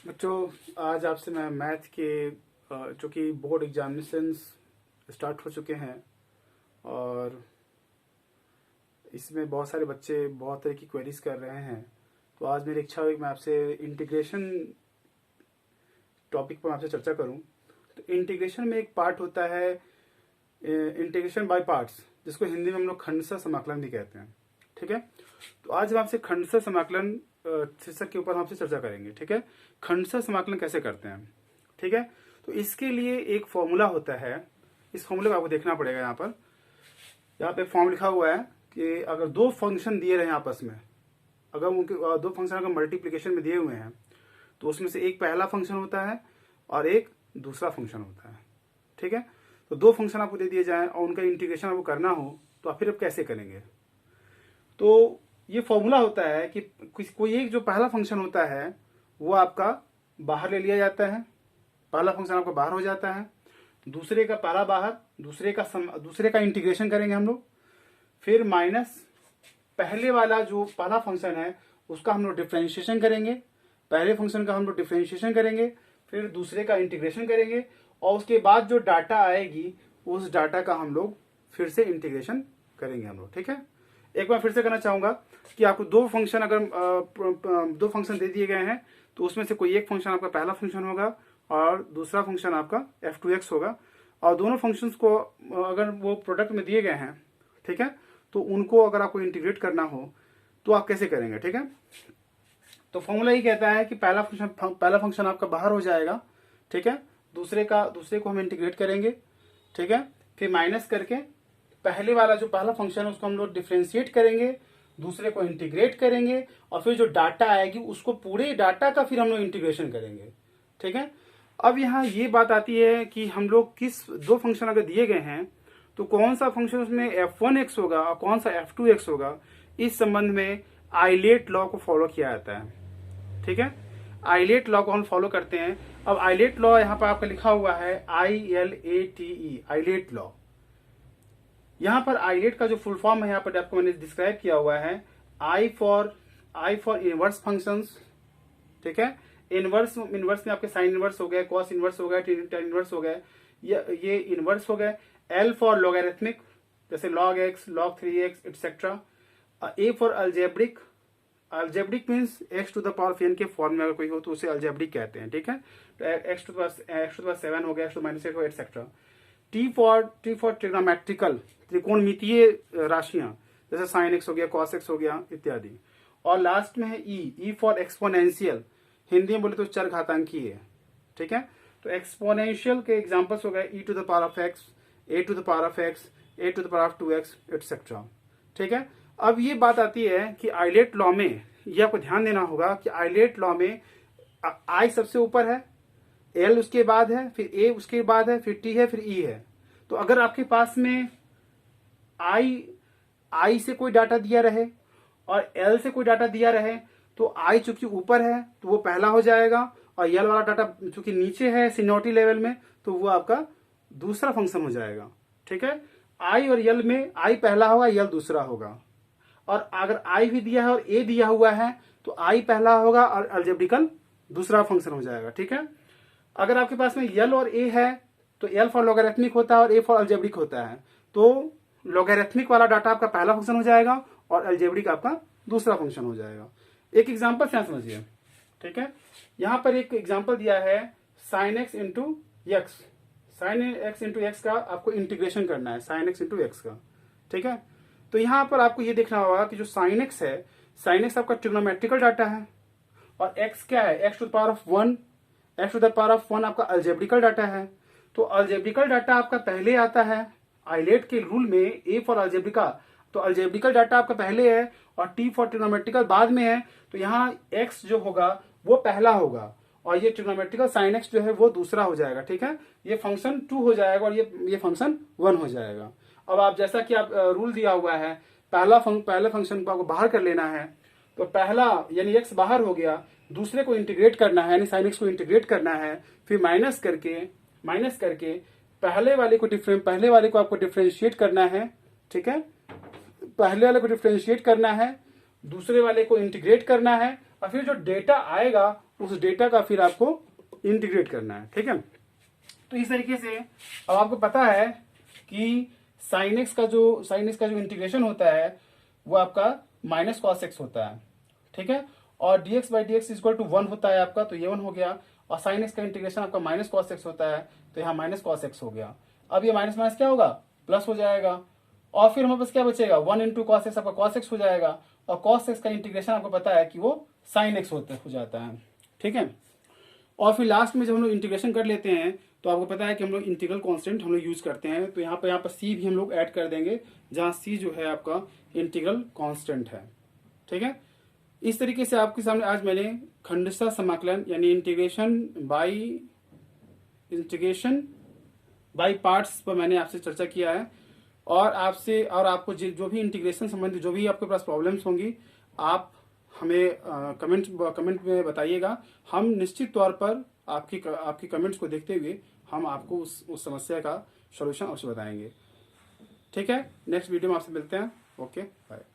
बच्चों, आज आपसे मैं मैथ के जो कि बोर्ड एग्जामिनेशंस स्टार्ट हो चुके हैं और इसमें बहुत सारे बच्चे बहुत तरह की क्वेरीज कर रहे हैं। तो आज मेरी इच्छा हुई कि मैं आपसे इंटीग्रेशन टॉपिक पर आपसे चर्चा करूं। तो इंटीग्रेशन में एक पार्ट होता है इंटीग्रेशन बाय पार्ट्स, जिसको हिंदी में हम लोग खंडशः समाकलन भी कहते हैं। ठीक है, तो आज हम आपसे खंडशः समाकलन शीर्षक के ऊपर हम आपसे चर्चा करेंगे। ठीक है, खंडशः समाकलन कैसे करते हैं। ठीक है, तो इसके लिए एक फॉर्मूला होता है। इस फॉर्मूले को आपको देखना पड़ेगा। यहाँ पे फॉर्म लिखा हुआ है कि अगर दो फंक्शन दिए रहे आपस में, अगर उनके दो फंक्शन अगर मल्टीप्लीकेशन में दिए हुए हैं, तो उसमें से एक पहला फंक्शन होता है और एक दूसरा फंक्शन होता है। ठीक है, तो दो फंक्शन आपको दे दिए जाए और उनका इंटीग्रेशन आपको करना हो, तो आप फिर आप कैसे करेंगे। तो ये फॉर्मूला होता है कि कोई एक जो पहला फंक्शन होता है वो आपका बाहर ले लिया जाता है, पहला फंक्शन आपका बाहर हो जाता है, दूसरे का पहला बाहर, दूसरे का इंटीग्रेशन करेंगे हम लोग, फिर माइनस पहले वाला जो पहला फंक्शन है उसका हम लोग डिफ्रेंशिएशन करेंगे, पहले फंक्शन का हम लोग डिफ्रेंशिएशन करेंगे, फिर दूसरे का इंटीग्रेशन करेंगे और उसके बाद जो डाटा आएगी उस डाटा का हम लोग फिर से इंटीग्रेशन करेंगे हम लोग। ठीक है, एक बार फिर से करना चाहूंगा कि आपको दो फंक्शन दे दिए गए हैं, तो उसमें से कोई एक फंक्शन आपका पहला फंक्शन होगा और दूसरा फंक्शन आपका f2x होगा, और दोनों फंक्शंस को अगर वो प्रोडक्ट में दिए गए हैं, ठीक है, तो उनको अगर आपको इंटीग्रेट करना हो तो आप कैसे करेंगे। ठीक है, तो फॉर्मूला ये कहता है कि पहला फंक्शन आपका बाहर हो जाएगा। ठीक है, दूसरे को हम इंटीग्रेट करेंगे। ठीक है, फिर माइनस करके पहले वाला जो पहला फंक्शन है उसको हम लोग डिफ्रेंशिएट करेंगे, दूसरे को इंटीग्रेट करेंगे और फिर जो डाटा आएगी उसको पूरे डाटा का फिर हम लोग इंटीग्रेशन करेंगे। ठीक है, अब यहाँ ये बात आती है कि हम लोग किस दो फंक्शन अगर दिए गए हैं तो कौन सा फंक्शन उसमें f1x होगा और कौन सा f2x होगा, इस संबंध में आइलेट लॉ को फॉलो किया जाता है। ठीक है, आइलेट लॉ को हम फॉलो करते हैं। अब आइलेट लॉ यहाँ पर आपका लिखा हुआ है ILATE, आइलेट लॉ। यहाँ पर आइलेट का जो फुल फॉर्म है यहाँ पर आपको मैंने डिस्क्राइब किया हुआ है I फॉर इनवर्स फंक्शंस। ठीक है, इनवर्स में आपके साइन इनवर्स हो गए, कॉस इनवर्स हो गए, टेन इनवर्स हो गए, ये इनवर्स हो गए। L फॉर लॉगरिथमिक, जैसे log x, log 3x etcetera. A for algebraic, algebraic means x to the power of n के फॉर्म में अगर कोई हो तो उसे अल्जेब्रिक कहते हैं। ठीक है, तो x टू द पावर 7 हो गया, x टू माइनस 8 हो एक्सेट्रा। T फॉर ट्रिग्नोमेट्रिकल, त्रिकोणमितीय राशियां, जैसे साइन एक्स हो गया, कॉस एक्स हो गया इत्यादि। और लास्ट में है ई फॉर एक्सपोनेंशियल, हिंदी में बोले तो चरघातांकीय। ठीक है, तो एक्सपोनेंशियल के एग्जांपल्स हो गए e to the power of x, a to the power of x, a to the power of 2x etcetera. ठीक है, अब ये बात आती है कि आइलेट लॉ में ये आपको ध्यान देना होगा कि आइलेट लॉ में I सबसे ऊपर है, L उसके बाद है, फिर A उसके बाद है, फिर T है, फिर E है। तो अगर आपके पास में I से कोई डाटा दिया रहे और L से कोई डाटा दिया रहे, तो I चूंकि ऊपर है तो वो पहला हो जाएगा, और L वाला डाटा चूंकि नीचे है सीनियरिटी लेवल में, तो वो आपका दूसरा फंक्शन हो जाएगा। ठीक है, I और L में I पहला होगा, L दूसरा होगा। और अगर I भी दिया है और A दिया हुआ है तो I पहला होगा और अलजेब्रिकल दूसरा फंक्शन हो जाएगा। ठीक है, अगर आपके पास में L और A है तो L फॉर लॉगरिथमिक होता है और A फॉर अलजेब्रिक होता है, तो लॉगरिथमिक वाला डाटा आपका पहला फंक्शन हो जाएगा और अलजेब्रिक आपका दूसरा फंक्शन हो जाएगा। एक एग्जांपल से समझिए। ठीक है, यहां पर एक एग्जांपल दिया है sin x into x, sine x into x का आपको इंटीग्रेशन करना है, साइन एक्स इंटू एक्स का। ठीक है, तो यहां पर आपको ये देखना होगा कि जो साइन एक्स है, साइन एक्स आपका ट्रिग्नोमेट्रिकल डाटा है और एक्स क्या है, X to the power of 1, X to the power of 1 आपका अलजेब्रिकल डाटा है। तो अलजेब्रिकल डाटा आपका पहले आता है आइलेट के रूल में, A फॉर अलजेब्रिका, तो अलजेब्रिकल डाटा आपका पहले है और T फॉर ट्रिग्नोमेट्रिकल बाद में है। तो यहाँ x जो होगा वो पहला होगा और ये ट्रिग्नोमेट्रिकल साइन x जो है वो दूसरा हो जाएगा। ठीक है, ये फंक्शन 2 हो जाएगा और ये फंक्शन 1 हो जाएगा। अब आप जैसा कि आप रूल दिया हुआ है, पहले फंक्शन को आपको बाहर कर लेना है, तो पहला यानी x बाहर हो गया, दूसरे को इंटीग्रेट करना है यानी साइन x को इंटीग्रेट करना है, फिर माइनस करके पहले वाले को आपको डिफ्रेंशिएट करना है। ठीक है, पहले वाले को डिफ्रेंशिएट करना है, दूसरे वाले को इंटीग्रेट करना है और फिर जो डेटा आएगा उस डेटा का फिर आपको इंटीग्रेट करना है। ठीक है, तो इस तरीके से अब आपको पता है कि साइन एक्स का जो इंटीग्रेशन होता है वो आपका माइनस कॉस एक्स होता है। ठीक है, और dx by D X equal to 1 होता है आपका, तो ये 1 हो गया। और साइन एक्स का इंटीग्रेशन आपका माइनस कॉस एक्स होता है, तो यहाँ माइनस कॉस एक्स हो गया। अब ये माइनस माइनस क्या होगा, प्लस हो जाएगा। और फिर हमारे पास क्या बचेगा, 1 इंटू कॉस एक्स आपका कॉस एक्स हो जाएगा। और कॉस एक्स का इंटीग्रेशन आपको पता है कि वो साइन एक्स हो जाता है। ठीक है, और फिर लास्ट में जब हम लोग इंटीग्रेशन कर लेते हैं तो आपको पता है कि हम लोग इंटीग्रल कांस्टेंट हम लोग यूज करते हैं। तो यहाँ पर सी भी हम लोग ऐड कर देंगे, जहाँ सी जो है आपका इंटीग्रल कांस्टेंट है। ठीक है, इस तरीके से आपके सामने आज मैंने खंडशः समाकलन यानी इंटीग्रेशन बाय पार्ट्स पर मैंने आपसे चर्चा किया है। और आपको जो भी इंटीग्रेशन संबंधी जो भी आपके पास प्रॉब्लम्स होंगी आप हमें कमेंट में बताइएगा। हम निश्चित तौर पर आपकी कमेंट्स को देखते हुए हम आपको उस समस्या का सॉल्यूशन अवश्य बताएंगे। ठीक है, नेक्स्ट वीडियो में आपसे मिलते हैं। Okay, bye.